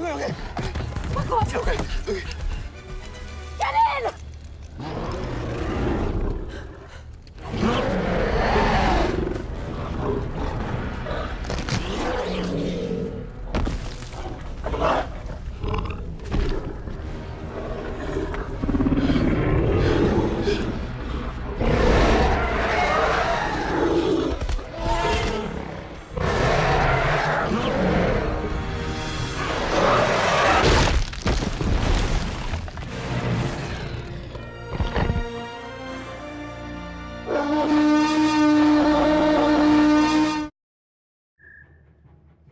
Okay. Fuck off. Okay. Get in!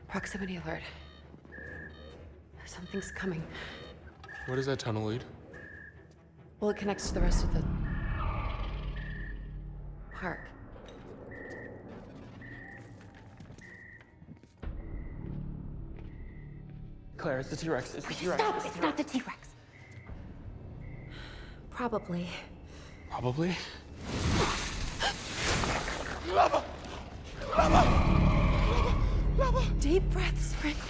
Proximity alert. Something's coming. Where does that tunnel lead? Well, it connects to the rest of the park. Claire, it's the T-Rex. It's the T-Rex. Stop! It's not the T-Rex. Probably. Probably. Lava! Lava! Lava! Deep breaths, Franklin.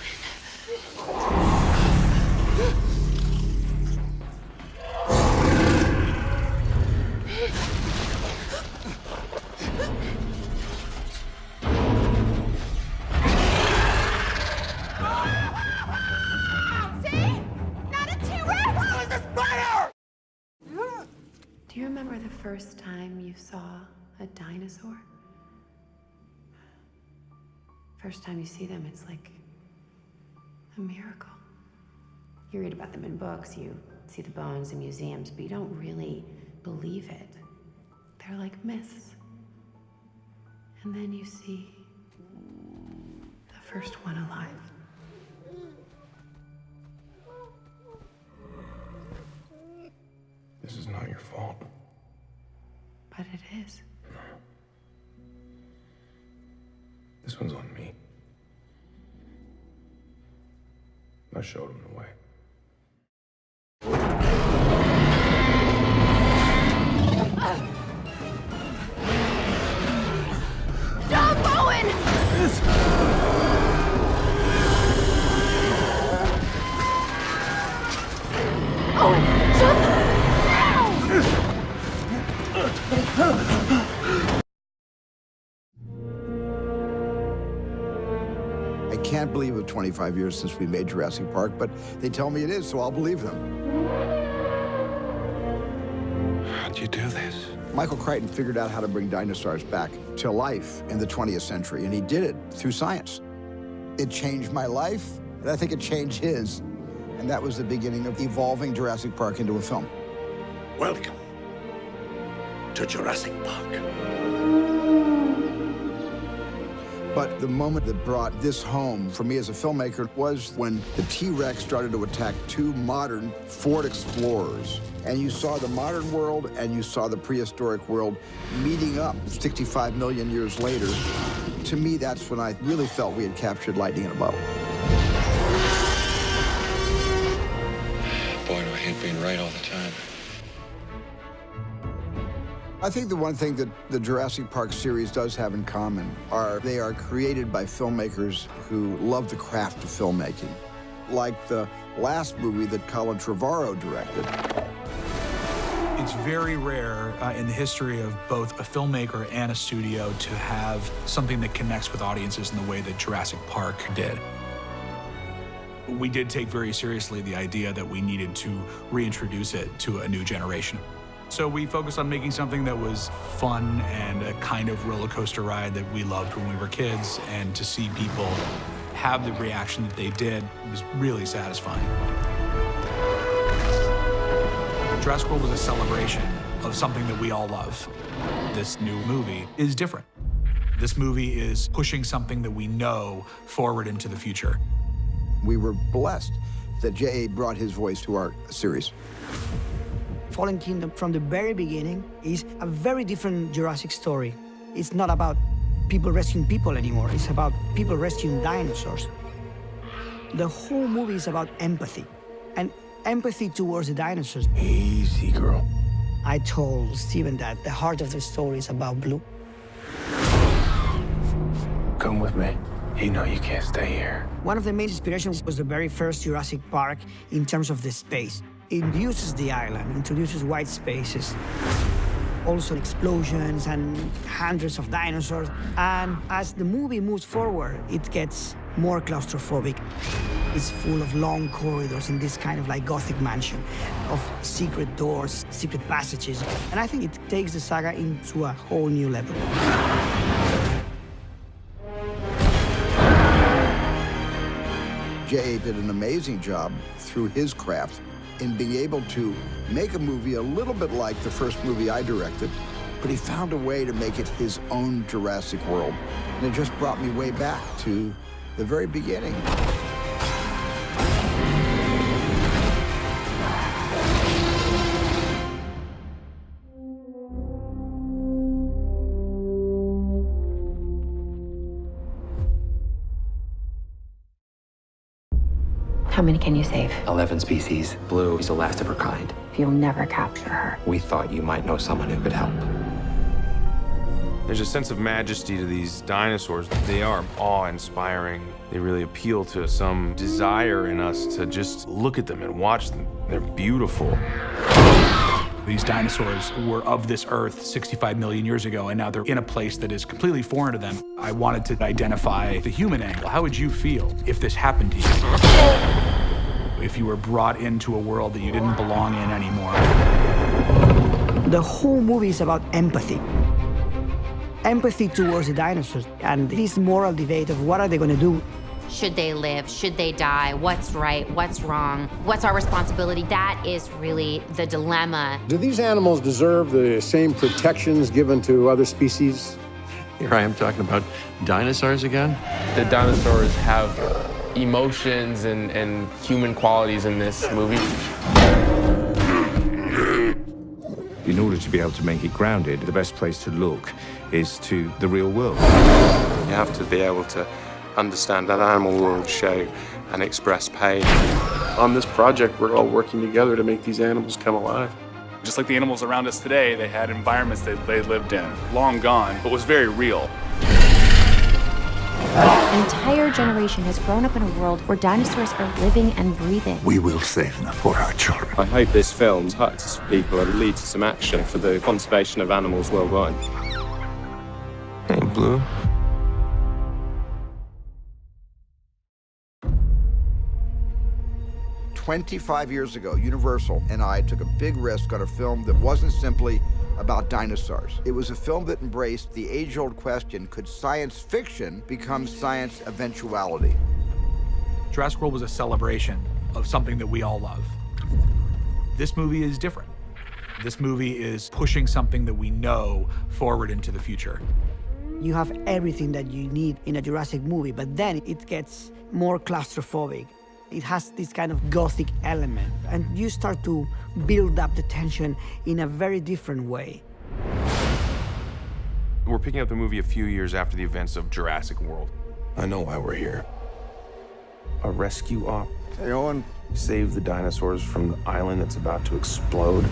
Do you remember the first time you saw a dinosaur? First time you see them, it's like a miracle. You read about them in books, you see the bones in museums, but you don't really believe it. They're like myths. And then you see the first one alive. This is not your fault. But it is. This one's on me. I showed him the way. Jump, Owen! Owen, jump! I can't believe it's 25 years since we made Jurassic Park, but they tell me it is, so I'll believe them. How'd you do this? Michael Crichton figured out how to bring dinosaurs back to life in the 20th century, and he did it through science. It changed my life, and I think it changed his. And that was the beginning of evolving Jurassic Park into a film. Welcome to Jurassic Park. But the moment that brought this home for me as a filmmaker was when the T-Rex started to attack two modern Ford Explorers. And you saw the modern world and you saw the prehistoric world meeting up 65 million years later. To me, that's when I really felt we had captured lightning in a bottle. Boy, do I hate being right all the time. I think the one thing that the Jurassic Park series does have in common are they are created by filmmakers who love the craft of filmmaking. Like the last movie that Colin Trevorrow directed. It's very rare in the history of both a filmmaker and a studio to have something that connects with audiences in the way that Jurassic Park did. We did take very seriously the idea that we needed to reintroduce it to a new generation. So we focused on making something that was fun and a kind of roller coaster ride that we loved when we were kids, and to see people have the reaction that they did was really satisfying. Jurassic World was a celebration of something that we all love. This new movie is different. This movie is pushing something that we know forward into the future. We were blessed that J.A. brought his voice to our series. Fallen Kingdom, from the very beginning, is a very different Jurassic story. It's not about people rescuing people anymore. It's about people rescuing dinosaurs. The whole movie is about empathy, and empathy towards the dinosaurs. Easy, girl. I told Steven that the heart of the story is about Blue. Come with me. You know you can't stay here. One of the main inspirations was the very first Jurassic Park in terms of the space. It uses the island, introduces white spaces, also explosions and hundreds of dinosaurs. And as the movie moves forward, it gets more claustrophobic. It's full of long corridors in this kind of like Gothic mansion, of secret doors, secret passages. And I think it takes the saga into a whole new level. J.A. did an amazing job through his craft in being able to make a movie a little bit like the first movie I directed, but he found a way to make it his own Jurassic World. And it just brought me way back to the very beginning. How many can you save? 11 species. Blue is the last of her kind. You'll never capture her. We thought you might know someone who could help. There's a sense of majesty to these dinosaurs. They are awe-inspiring. They really appeal to some desire in us to just look at them and watch them. They're beautiful. These dinosaurs were of this earth 65 million years ago, and now they're in a place that is completely foreign to them. I wanted to identify the human angle. How would you feel if this happened to you? If you were brought into a world that you didn't belong in anymore? The whole movie is about empathy. Empathy towards the dinosaurs and this moral debate of what are they going to do. Should they live? Should they die? What's right? What's wrong? What's our responsibility? That is really the dilemma. Do these animals deserve the same protections given to other species? Here I am talking about dinosaurs again. The dinosaurs have emotions and human qualities in this movie. In order to be able to make it grounded, the best place to look is to the real world. You have to be able to understand that animal world, show and express pain. On this project, we're all working together to make these animals come alive. Just like the animals around us today, they had environments that they lived in, long gone, but was very real. An entire generation has grown up in a world where dinosaurs are living and breathing. We will save them for our children. I hope this film touches people and leads to some action for the conservation of animals worldwide. Hey, Blue. "25 years ago, Universal and I took a big risk on a film that wasn't simply about dinosaurs. It was a film that embraced the age-old question, could science fiction become science eventuality? Jurassic World was a celebration of something that we all love. This movie is different. This movie is pushing something that we know forward into the future. You have everything that you need in a Jurassic movie, but then it gets more claustrophobic. It has this kind of Gothic element, and you start to build up the tension in a very different way. We're picking up the movie a few years after the events of Jurassic World. I know why we're here. A rescue op. Hey, Owen. Save the dinosaurs from the island that's about to explode.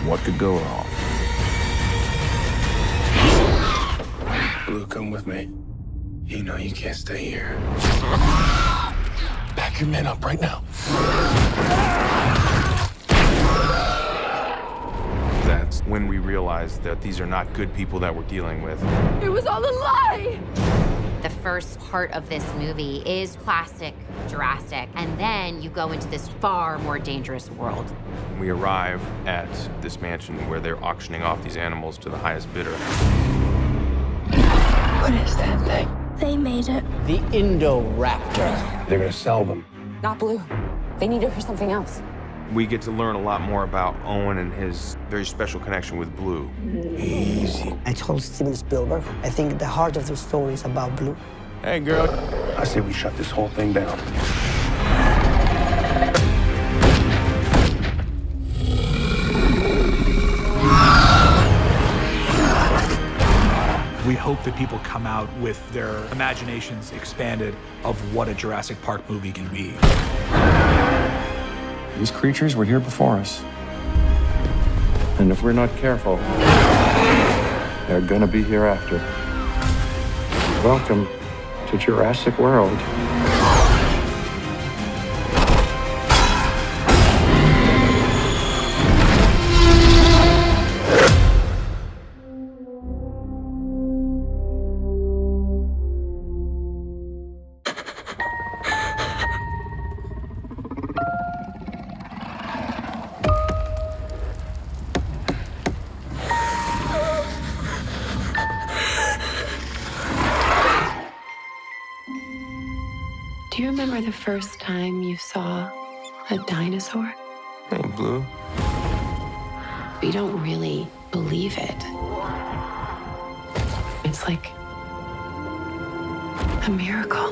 What could go wrong? Blue, come with me. You know you can't stay here. Pack your men up right now. That's when we realized that these are not good people that we're dealing with. It was all a lie! The first part of this movie is classic Jurassic, and then you go into this far more dangerous world. We arrive at this mansion where they're auctioning off these animals to the highest bidder. What is that thing? They made it. The Indoraptor. They're gonna sell them. Not Blue. They need it for something else. We get to learn a lot more about Owen and his very special connection with Blue. Easy. I told Steven Spielberg, I think the heart of the story is about Blue. Hey, girl. I say we shut this whole thing down. We hope that people come out with their imaginations expanded of what a Jurassic Park movie can be. These creatures were here before us. And if we're not careful, they're gonna be here after. Welcome to Jurassic World. Do you remember the first time you saw a dinosaur? Hey, Blue. You don't really believe it. It's like a miracle.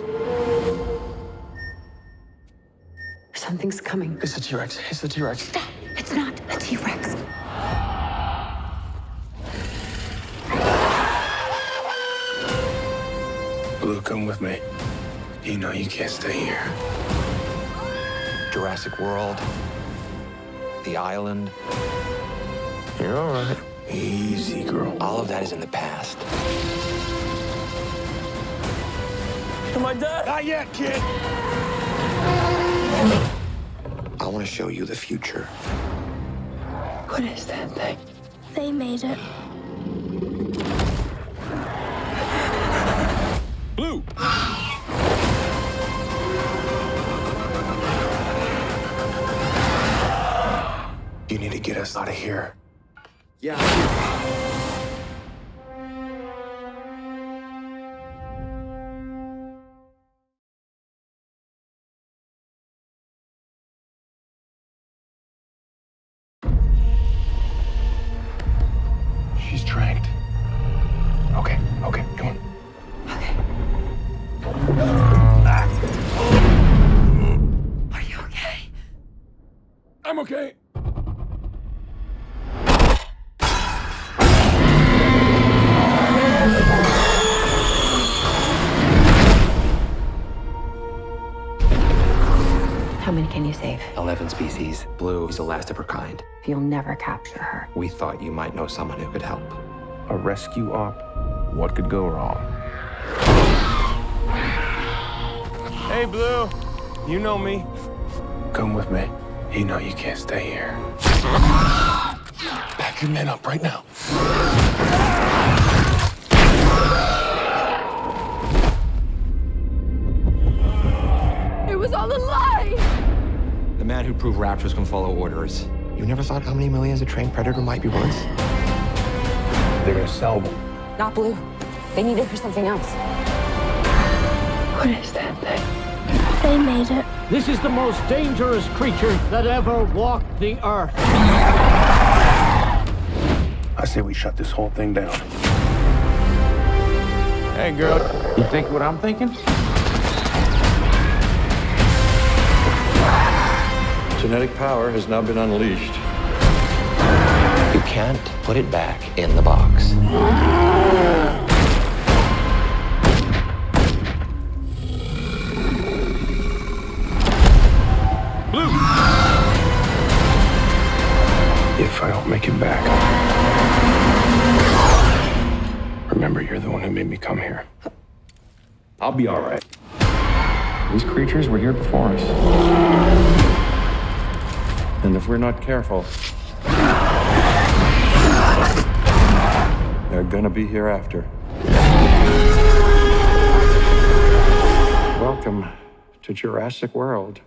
Something's coming. It's a T-Rex. It's a T-Rex. Stop! It's not a T-Rex. Blue, come with me. You know you can't stay here. Jurassic World. The island. You're all right. Easy, girl. All of that is in the past. My dad. Not yet, kid. I want to show you the future. What is that thing? They made it. Blue. You need to get us out of here. Yeah. She's tranked. Okay, come on. Are you okay? I'm okay. How many can you save? 11 species. Blue is the last of her kind. You'll never capture her. We thought you might know someone who could help. A rescue op. What could go wrong? Hey, Blue. You know me. Come with me. You know you can't stay here. Pack your men up right now. It was all a lie! The man who proved raptors can follow orders. You never thought how many millions a trained predator might be worth? They're gonna sell them. Not Blue. They need her for something else. What is that thing? They made it. This is the most dangerous creature that ever walked the earth. I say we shut this whole thing down. Hey, girl. You think what I'm thinking? Genetic power has now been unleashed. You can't put it back in the box. Blue! If I don't make it back, remember you're the one who made me come here. I'll be all right. These creatures were here before us. And if we're not careful, they're gonna be here after. Welcome to Jurassic World.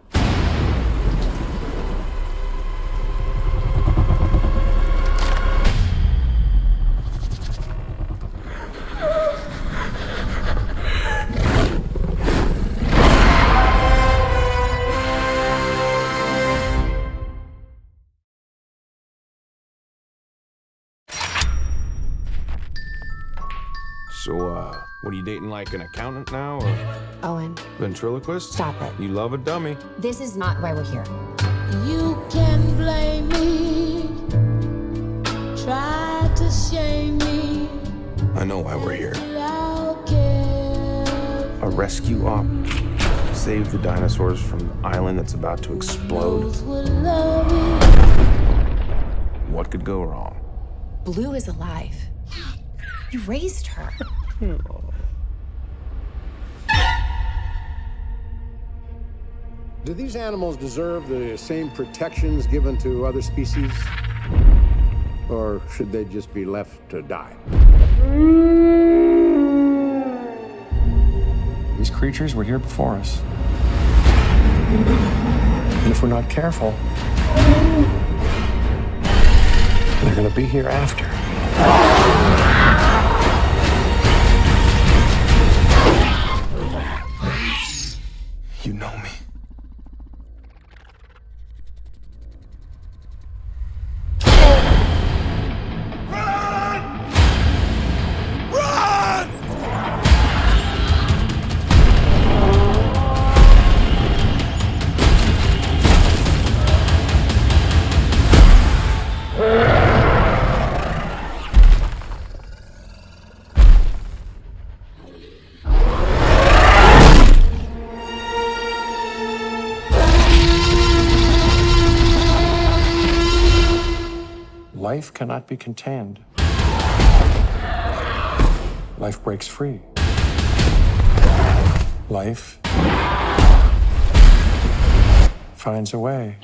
So, what are you dating, like an accountant now, or Owen. ventriloquist? Stop it. You love a dummy. This is not why we're here. You can blame me. Try to shame me. I know why we're here. I'll care. A rescue op. Save the dinosaurs from the island that's about to explode. Those will love you. What could go wrong? Blue is alive. You raised her. Do these animals deserve the same protections given to other species? Or should they just be left to die? These creatures were here before us. And if we're not careful, they're gonna be here after. You know me. Life cannot be contained. Life breaks free. Life finds a way.